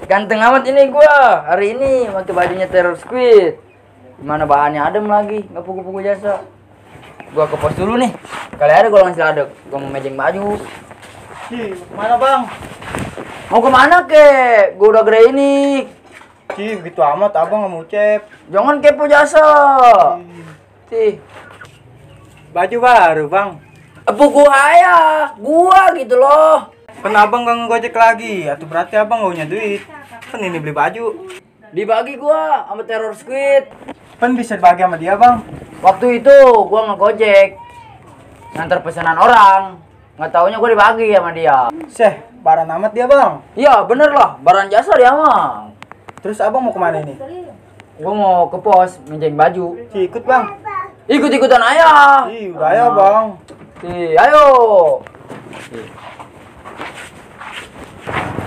Ganteng amat ini gua hari ini pakai bajunya Terror Squid. Gimana bahannya adem lagi, nggak pugu-pugu jasa. Gua ke pos dulu nih. Kali ada golongan seladek. Gua mau mejeng baju. Mana bang? Mau kemana kek? Gua udah gede ini. Begitu amat abang nggak mau cep. Jangan kepo jasa. Baju baru bang. Pugu haya, gua gitu loh. Kan abang gak ngegojek lagi, atau berarti abang gak punya duit. Kan ini beli baju. Dibagi gua sama Terror Squid. Kan bisa dibagi sama dia bang. Waktu itu gua ngegojek nganter pesanan orang. Nggak taunya gua dibagi sama dia. Baran amat dia bang. Iya bener lah, barang jasa dia mah. Terus abang mau kemana ini? Gua mau ke pos minjem baju. Ikut bang. Ikut-ikutan ayah. Udah ya bang. Ayo.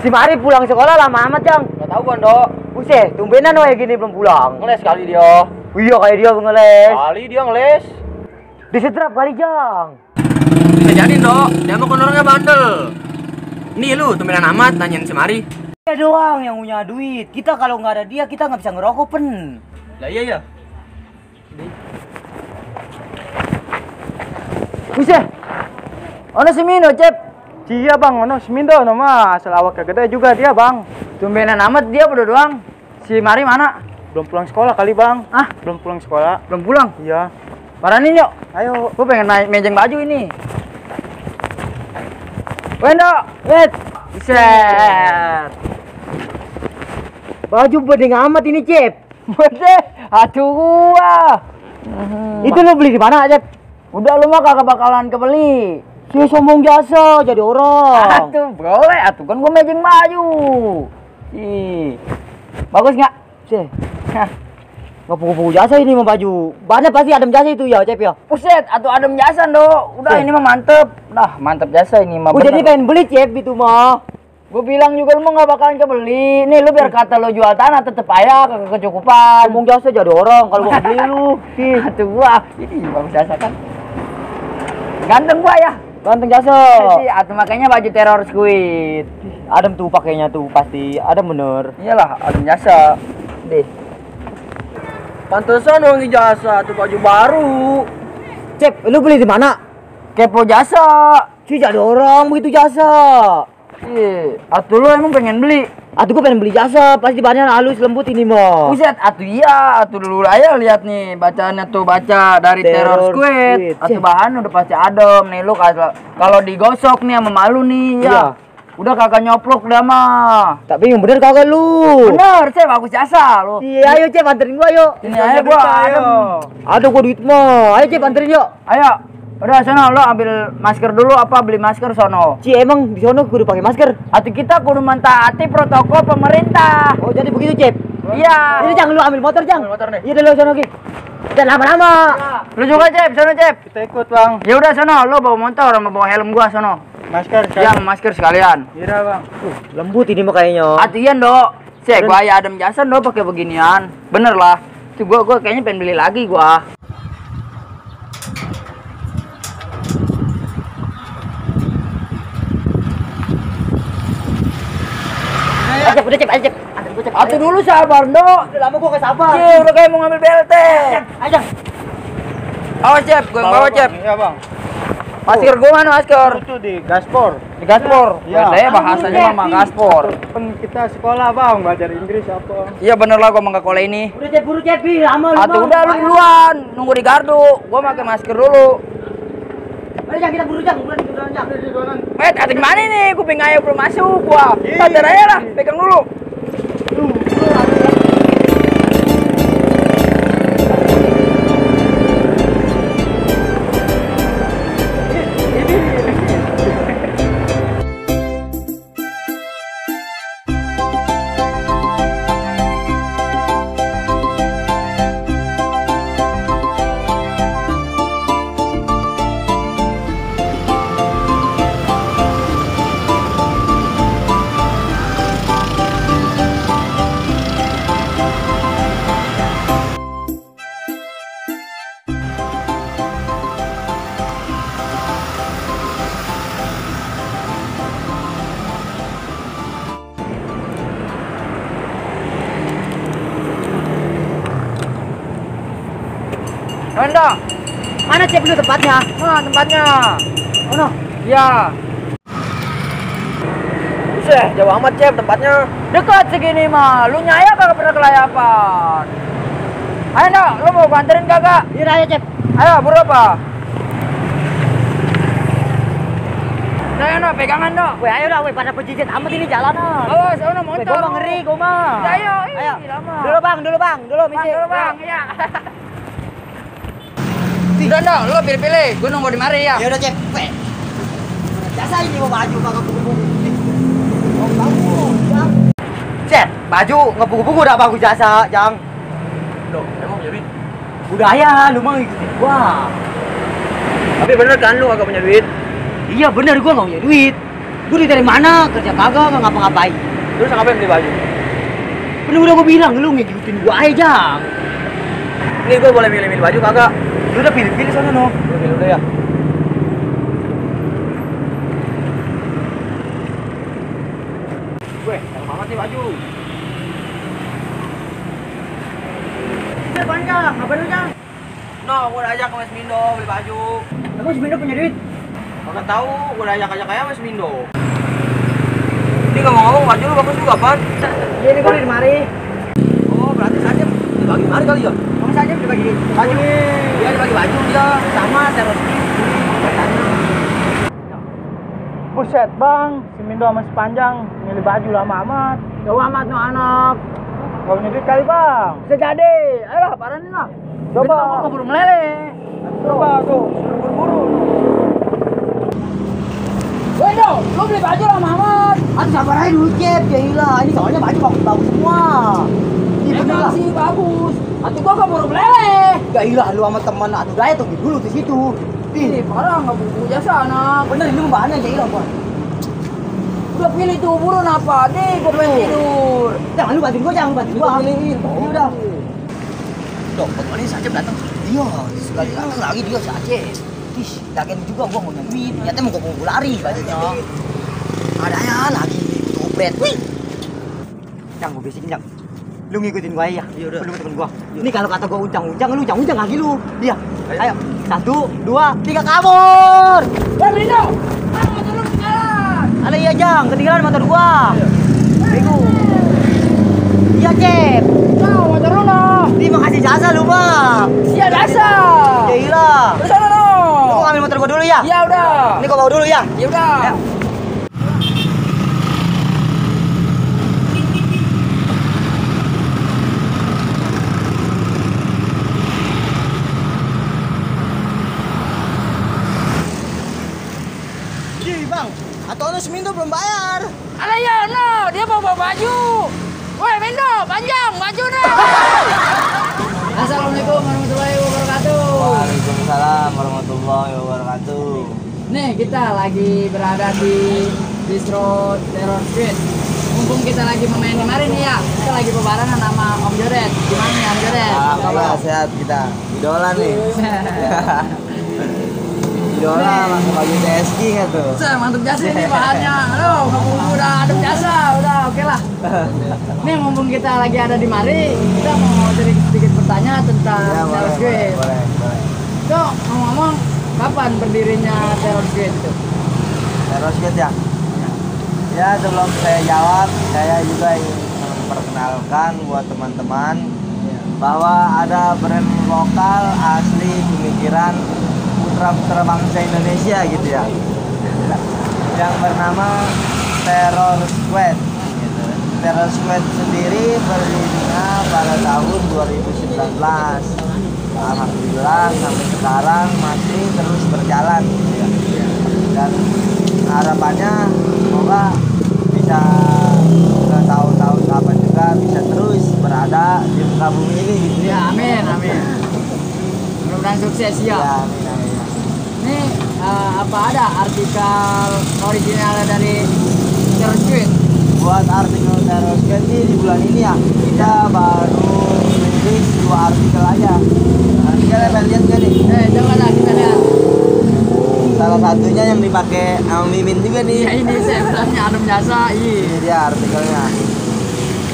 Si Mari pulang sekolah lama amat, Jang. Nggak tahu kan, Dok. Buset, tumbenan kayak gini belum pulang. Ngeles kali dia. Iya, kayak dia ngeles. Kali dia ngeles. Disetrap kali, Jang. Bisa jadi, Dok. Dia mau orangnya bandel. Nih lu, tumbenan amat nanyain si Mari. Dia doang yang punya duit. Kita kalau nggak ada dia, kita nggak bisa ngerokok, pen. Lah iya ya. Buset. Ono si Mino, Cep. Iya bang, ono semindo nama asal awak gede juga dia bang. Tumbenan amat dia udah doang. Si Mari mana? Belum pulang sekolah kali bang. Ah, Belum pulang sekolah. belum pulang. Iya. Paranin yuk. Ayo. Gua pengen mejeng baju ini. Wendo, wait. Buset. Baju bedeng amat ini, Cep. Bede, aduh gua. Itu lo beli di mana, Cep? Udah lu mah kagak bakalan kebeli. Si sombong jasa jadi orang. Atuh, boleh atuh kan gua mejeng baju. Ih. Bagus nggak? Cep. Nggak pugu-pugu jasa ini mah baju. Banyak pasti adem jasa itu ya, Cep ya. Buset, atuh adem jasa, Dok. Udah ini mah mantep. Nah, mantep jasa ini mah. Gua jadi pengen beli, Cep, itu mah. Gua bilang juga lu mah nggak bakalan kebeli. Nih lu biar kata lu jual tanah tetep aja kagak kecukupan. Sombong jasa jadi orang kalau gua beli lu. Atuh gua. Ini bagus jasa kan. Ganteng gua ya. Ganteng jasa. Atuh makanya baju Terror Squid. Adem tuh pakainya tuh pasti. Adem bener. Iyalah, adem jasa. Deh. Pantesan dong jasa tuh baju baru. Cep, lu beli di mana? Kepo jasa. Si jadi orang begitu jasa. Iya, atuh lu emang pengen beli. Atuh gua pengen beli jasa, pasti bahannya halus lembut ini mah. Buset, atuh iya, atuh dulu aja lihat nih bacaannya tuh baca dari Terror Squid. Atuh bahan udah pasti adem nih lu kalau digosok nih sama malu nih ya. Iya. Udah kagak nyoplok udah mah. Tapi yang bener kagak lu. Bener, Cep, bagus jasa lu. Iya, ayo Cep anterin gua yuk. Ini aja gua adem. Ada gua duit mah. Ayo Cep anterin yuk. Ayo. Udah sono lo ambil masker dulu apa beli masker sono. Emang di sono kudu pakai masker. Atuh kita kudu mentaati protokol pemerintah. Oh, jadi begitu, Cep. Iya. Ini jangan lu ambil motor, Jang. Ambil motor nih. Iya, deh lu sono, Ki. Dan lama-lama. Lu juga, Cep, sono, Cep. Kita ikut bang. Ya udah sono, lo bawa motor sama bawa helm gua sono. Masker. Yang masker sekalian. Iya bang. Lembut ini mah kayaknya. Atian, Dok. Cek gua ya adem jasa, Dok, pakai beginian. Bener lah. Tuh gua kayaknya pengen beli lagi gua. Cep, udah Cep, ayo Cep. Anterin gua Cep. Atuh dulu sabar, Dok. Udah lama gua gak sabar. Cek, udah kayak mau ngambil BLT. Ayo, Jang. Awas, Cep, gua yang bawa, Cep. Iya bang. Masker gua mana masker? Itu di gaspor. Di gaspor. Iya. Beda ya bahasanya mah gaspor. Kan kita sekolah bang, belajar Inggris apa? Iya bener lah gua mangga kole ini. Udah Cep, buru Cep, lama lu. Atuh udah lu duluan, nunggu di gardu. Gua pakai masker dulu. Ayo Jang, kita buru Jang, buruan Jang. Wait, atuh gimana nih? Kuping ayo belum masuk gua. Pacar aja lah, pegang dulu. Endo. Mana Cep lu tempatnya? Nah, tempatnya. Oh no. Ya. Buset, jauh amat Cep tempatnya. Dekat segini mah. Lu nyaya kagak pernah kelayapan. Ayo, Endo, lu mau banterin kagak? Iya aja Cep. Ayo, berapa? Nah, Endo, pegangan, Endo. Weh ayo dah, weh pada pejijit amat ini jalanan. Awas, Endo Weh, motor. gua mah ngeri, gua mah. Ayo, Ayo. lama. Dulu bang, dulu Bang, misi. dulu, Bang. Iya. Udah, Endo, lu pilih-pilih. Gua nunggu di mari ya. Ya udah Cep. Weh. Jasa ini mau baju kagak buku-buku. Oh, bagus, Jang. Cep, baju ngebuku-buku udah bagus jasa, Jang. Loh, emang punya duit? Udah ya, lu mah ngikutin gua. Tapi bener kan lu agak punya duit? Iya bener, gua nggak punya duit. Gua duit dari mana? Kerja kagak, nggak ngapa-ngapain. Terus ngapain beli baju? Bener udah gua bilang, lu ngikutin gua aja, Jang. Ini gue boleh milih-milih baju kagak? Lu udah pilih-pilih sana, no. Lu pilih udah ya. Gue, yang amat nih baju. Cep, Jang, ngapain lu, Jang? No, gue udah ajak ke Mas Mindo beli baju. Emang si Mindo punya duit? Kagak tahu, gue udah ajak aja Mas Mindo. Ini ngomong-ngomong baju lu bagus juga, Pan. Iya, ini gua di mari. Oh, berarti saja dibagi mari kali ya? Kamu saja dibagi baju. Iya, dibagi baju dia sama terus. Buset bang, si Mindo sama si Panjang milih baju lama amat. Jauh amat no anak. Gak punya duit kali bang. Bisa jadi. Ayolah, paranin lah. Coba. Kita mau keburu meleleh. Coba tuh, suruh buru-buru. Woi, Do, lu beli baju lama amat. Aduh sabar aja dulu, Cep. Ya ilah, ini soalnya baju bagus-bagus semua. Ini bener Emang lah. sih bagus. Atuh gua keburu meleleh. Ya ilah, lu sama teman atuh daya tunggu dulu di situ. Ih, parah nggak buku jasa anak. Bener ini bahannya ya ilah, Bang. Udah pilih tuh burun apa? Nih, gua pengen tidur. Jangan lu bantuin gua, jangan bantuin gua. Pilihin. Ini udah. Dok, ini saja datang. Dia sekali datang lagi dia saja. Ih, dagen juga gua mau duit. Ternyata mau gua lari bajunya. Ada ya lagi topret. Wih. Yang gua bisikin, Jang. Lu ngikutin gua ya. Iya, udah. Lu ngikutin gua. Ini kalau kata gua uncang-uncang, lu uncang-uncang lagi lu. Dia. Ayo. 1, 2, 3 kabur. Woi, Mindo. Ah, motor lu ketinggalan. Ada iya, Jang, ketinggalan motor gua. Bego. Iya, Cep. Nah, motor lu noh. Terima kasih jasa lu, Bang. Sia dasa. Ya ilah. Lu sana Lu mau noh. ngambil motor gua dulu ya? Iya udah. Ini gua bawa dulu ya. Ya udah. Ayo. Ih, Bang. Atau lu Mindo belum bayar. Alah ya, no, dia mau bawa baju. Woi, Mindo, panjang baju noh. Assalamualaikum warahmatullahi wabarakatuh. Waalaikumsalam warahmatullahi wabarakatuh. Nih, kita lagi berada di Distro Terror Street. Mumpung kita lagi main kemarin nih ya, kita lagi bebarengan sama Om Joret. Gimana nih Om Joret? Alhamdulillah sehat kita. Idola nih. Idola langsung bagi TSG nggak tuh? Saya mantap jasa ini bahannya. Aduh, kamu udah ada jasa, udah oke lah. Nih mumpung kita lagi ada di mari, kita mau sedikit bertanya tentang Terror Street. boleh. So, ngomong-ngomong, kapan berdirinya Terror Street itu? Terus gitu ya. Ya sebelum saya jawab, saya juga ingin memperkenalkan buat teman-teman bahwa ada brand lokal asli pemikiran putra-putra bangsa Indonesia gitu ya, yang bernama Terror Squad. Gitu. Terror Squad sendiri berdirinya pada tahun 2019. Alhamdulillah sampai sekarang masih terus berjalan gitu ya. Dan harapannya semoga bisa ke tahun-tahun kapan juga bisa terus berada di muka bumi ini gitu Ya, amin, amin. Mudah-mudahan sukses ya. Ya, amin, amin. Nih, apa ada artikel original dari Terror Street? Buat artikel Terror Squad sih di bulan ini ya kita baru rilis 2 artikel aja. Artikelnya pengen lihat gak nih? Coba lah kita lihat. Salah satunya yang dipakai sama Mimin juga nih. Ya ini sebenarnya Adem Jasa, Ini dia artikelnya.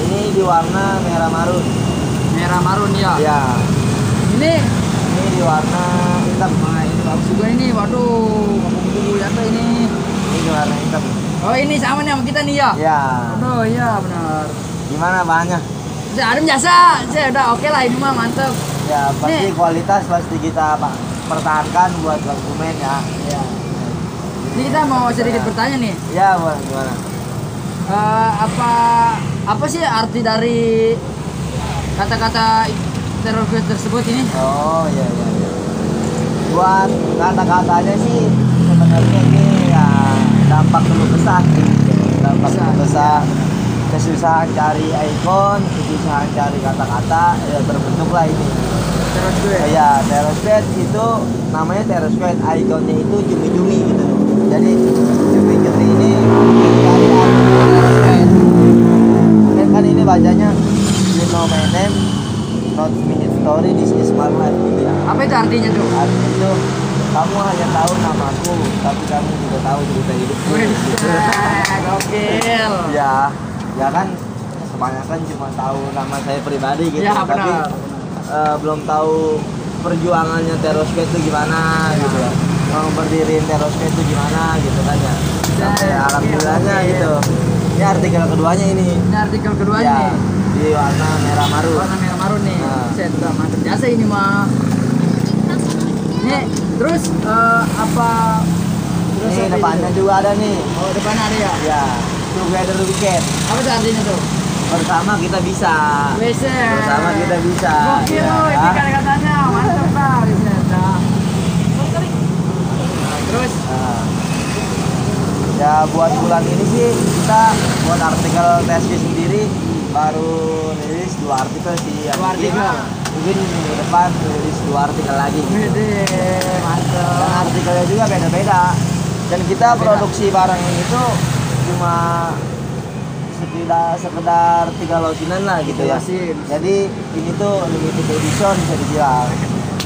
Ini di warna merah marun. merah marun ya. Ya. Ini Ini warna hitam. Nah, ini bagus juga ini. Waduh, kupu-kupu jatuh ini. Ini warna hitam. Oh, ini sama nih sama kita nih ya. Ya. Aduh, iya benar. Gimana bahannya? Saya adem jasa. Saya udah oke lah ini mah mantep. Ya pasti Nih. kualitas pasti kita pertahankan buat konsumen ya. Iya. Ini kita mau sedikit bertanya nih. Ya gimana? Apa sih arti dari kata-kata teror squid tersebut ini? Oh iya. Buat kata-katanya sih sebenarnya ini ya dampak keluh kesah sih. Dampak keluh kesah, kesusahan cari ikon, kesusahan cari kata-kata, ya terbentuklah ini. Teror squid. Ya teror squid itu namanya teror squid, ikonnya itu cumi-cumi gitu. Jadi cumi-cumi ini dari teror squid. Kan ini bacanya you know my name, not minute story, this is my life gitu ya. Apa itu artinya tuh? Artinya itu kamu hanya tahu namaku, tapi kamu juga tahu cerita hidupku. Gitu. Gokil. Ya kan kebanyakan cuma tahu nama saya pribadi gitu, Ya, tapi benar. belum tahu perjuangannya teror squid itu gimana gitu ya. Mau berdiriin teror squid itu gimana gitu kan ya. Sampai Ya, alhamdulillahnya oke. gitu. Ini artikel keduanya ini. Ini artikel kedua Ya, nih. di warna merah marun. Warna merah marun nih. Nah. Saya udah mantep jasa ini mah. Nih, terus apa? Terus Ini apa depannya itu? juga ada nih. Oh, depannya ada ya. Ya, together weekend. Apa itu artinya tuh? Bersama kita bisa. WC. Bersama kita bisa. Gokil Ya. loh, ini kata-katanya mantep lah. WC. Terus Nah, ya buat bulan ini sih kita buat artikel TSG sendiri baru rilis 2 artikel sih. Ya, 2 artikel. Mungkin minggu depan rilis 2 artikel lagi. Wede, Dan mantep. artikelnya juga beda-beda. Dan kita Beda. produksi barang ini tuh cuma sekedar 3 losinan lah gitu ya. Losin. Jadi ini tuh limited edition bisa dibilang.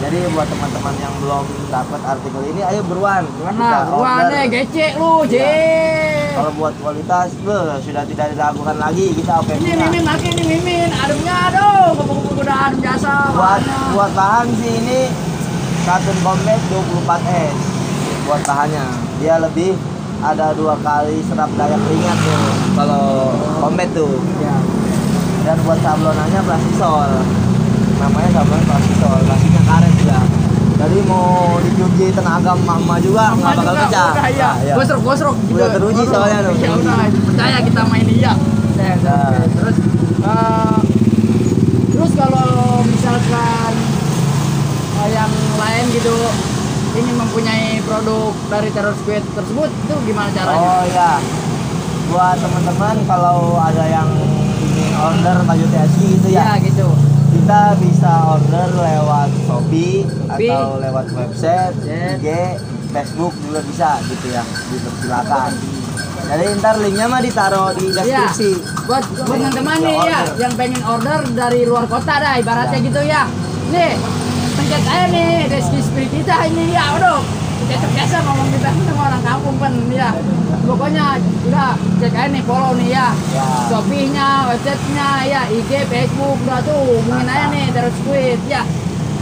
Jadi buat teman-teman yang belum dapat artikel ini, ayo buruan. Mana? Kita Gua order. nih gecek lu, Iya. Je. Kalau buat kualitas, sudah tidak diragukan lagi kita oke Ini punya. mimin lagi nih mimin, ademnya aduh, kupu-kupu udah adem jasa. Buat bahan sih ini Katun Combat 24S. Buat bahannya, dia lebih ada 2 kali serap daya keringat tuh kalau Combat tuh. Ya. Dan buat sablonannya plastisol, namanya sablon plastisol, plastiknya karet juga. Jadi mau dicuci tenaga mama juga nggak bakal pecah. Udah ya. Nah, iya. Gosrok Udah teruji soalnya tuh. Ya udah, percaya kita main iya. Nah. Terus terus kalau misalkan yang lain gitu ingin mempunyai produk dari teror squid tersebut itu gimana caranya? Oh ya, buat teman-teman kalau ada yang ingin order baju TSG gitu Ya ya, gitu. kita bisa order lewat Shopee Shopee. atau lewat website, Ya. IG, Facebook juga bisa gitu ya, dipersilakan. Jadi ntar linknya mah ditaruh di Iya. deskripsi. Buat teman-teman nih ya Order. yang pengen order dari luar kota dah ibaratnya Ya. gitu ya. Nih, pencet aja nih deskripsi kita ini ya, waduh. Kita biasa ngomong kita sama orang kampung kan ya. Pokoknya udah cek aja nih follow nih ya. Ya. Shopee-nya, website-nya ya, IG, Facebook udah tuh hubungin aja nih terus squid ya.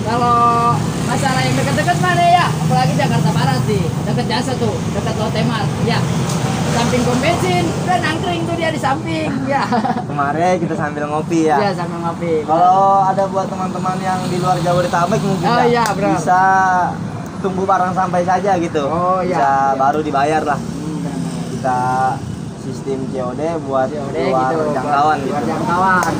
Kalau masalah yang deket-deket mana ya, apalagi Jakarta Barat sih, deket jasa tuh, deket Lotte Mart ya. Samping pom bensin, udah nangkring tuh dia di samping ya. Kemarin kita sambil ngopi ya. Iya sambil ngopi. Kalau ada buat teman-teman yang di luar Jabodetabek mungkin Oh, iya, bro. bisa tunggu barang sampai saja gitu. Oh, iya. Bisa Iya. baru dibayar lah. Benar. Kita sistem COD buat Udah luar gitu, jangkauan luar gitu. jangkauan.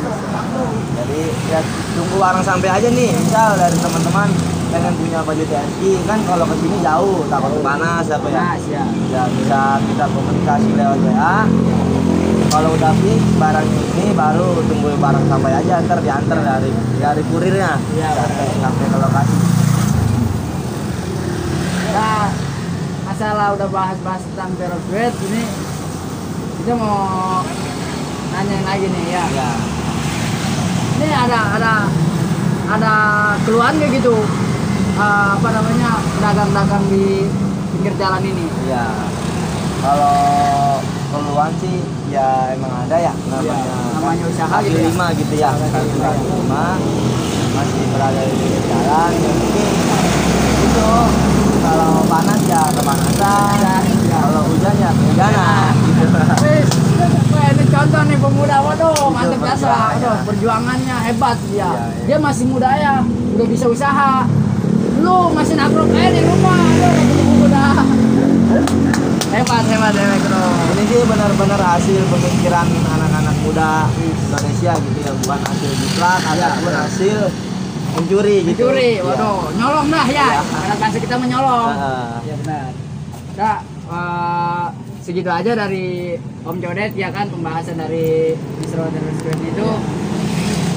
Jadi ya tunggu barang sampai aja nih. Misal dari teman-teman pengen punya baju TSG kan kalau ke sini jauh takut panas apa ya. Mas ya. Ya bisa kita komunikasi lewat WA. Kalau udah fix barang ini baru tunggu barang sampai aja ntar diantar dari kurirnya. Iya. Sampai ke lokasi. Nah, masalah udah bahas-bahas tentang teror squid ini kita mau nanyain lagi nih ya. Ya. Ini ada keluhan nggak gitu apa namanya dagang-dagang di pinggir jalan ini? Iya. Kalau keluhan sih ya emang ada ya namanya usaha kaki gitu ya. 5 gitu ya. Kaki Kaki lima. 5 masih berada di pinggir jalan ya mungkin gitu. Kalau panas ya kepanasan, kalau hujan ya kehujanan gitu. Wis, wah, ini contoh nih pemuda, waduh, mantep biasa, perjuangannya. waduh, perjuangannya hebat dia. Iya, iya. Dia masih muda ya, udah bisa usaha. Lu masih nakrok aja di rumah, lu pemuda. Hebat bro. Ini sih benar-benar hasil pemikiran anak-anak muda Indonesia gitu ya, bukan hasil jiplak ataupun hasil mencuri gitu. Mencuri, Iya. waduh, nyolong dah ya. Iya. Karena kasih kita menyolong. Heeh. Iya benar. Kak, segitu aja dari Om Codet ya kan pembahasan dari Distro Restaurant itu.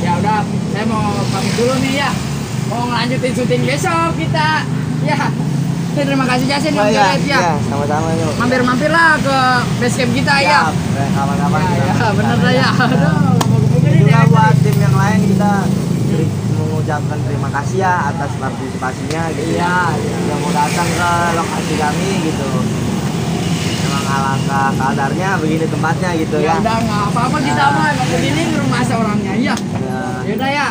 Ya udah, saya mau pamit dulu nih ya. Mau ngelanjutin syuting besok kita. Ya. Terima kasih Jasin Om Iya, Codet ya. iya, sama-sama yuk. Mampir-mampirlah ke base camp kita ya. Siap. Kapan-kapan Ya, kita ya, bener main dah ya. sana. Aduh, mau Ini kepikirin juga ya. buat tim yang lain kita mengucapkan terima kasih ya atas partisipasinya gitu Iya, ya. Yang mau datang ke lokasi kami gitu. Memang alangkah kadarnya begini tempatnya gitu Ya ya. udah nggak apa-apa kita Nah. mah emang begini rumah seorangnya iya. Ya. Yaudah ya,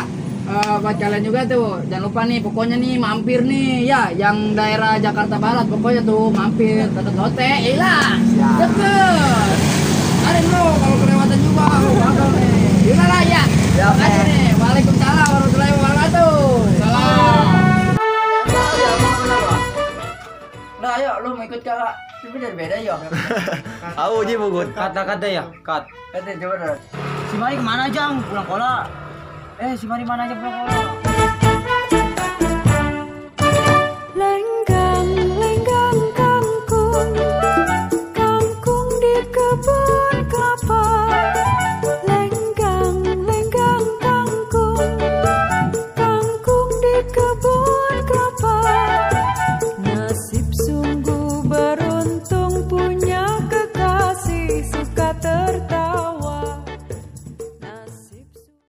buat kalian juga tuh jangan lupa nih pokoknya nih mampir nih ya yang daerah Jakarta Barat pokoknya tuh mampir tetep hotel ilah Siap. deket. Ada bro kalau kelewatan juga bakal nih. Yaudah lah ya. Siap, Makasih nih. Waalaikumsalam warahmatullahi wabarakatuh. Salam. Nah, ayo lu mau ikut kakak. Tapi dari beda ya. Tahu Ji Bugut. Kata-kata ya, kat. Kata coba. Si Mari kemana Jang? Pulang kola. Si Mari mana aja pulang kola?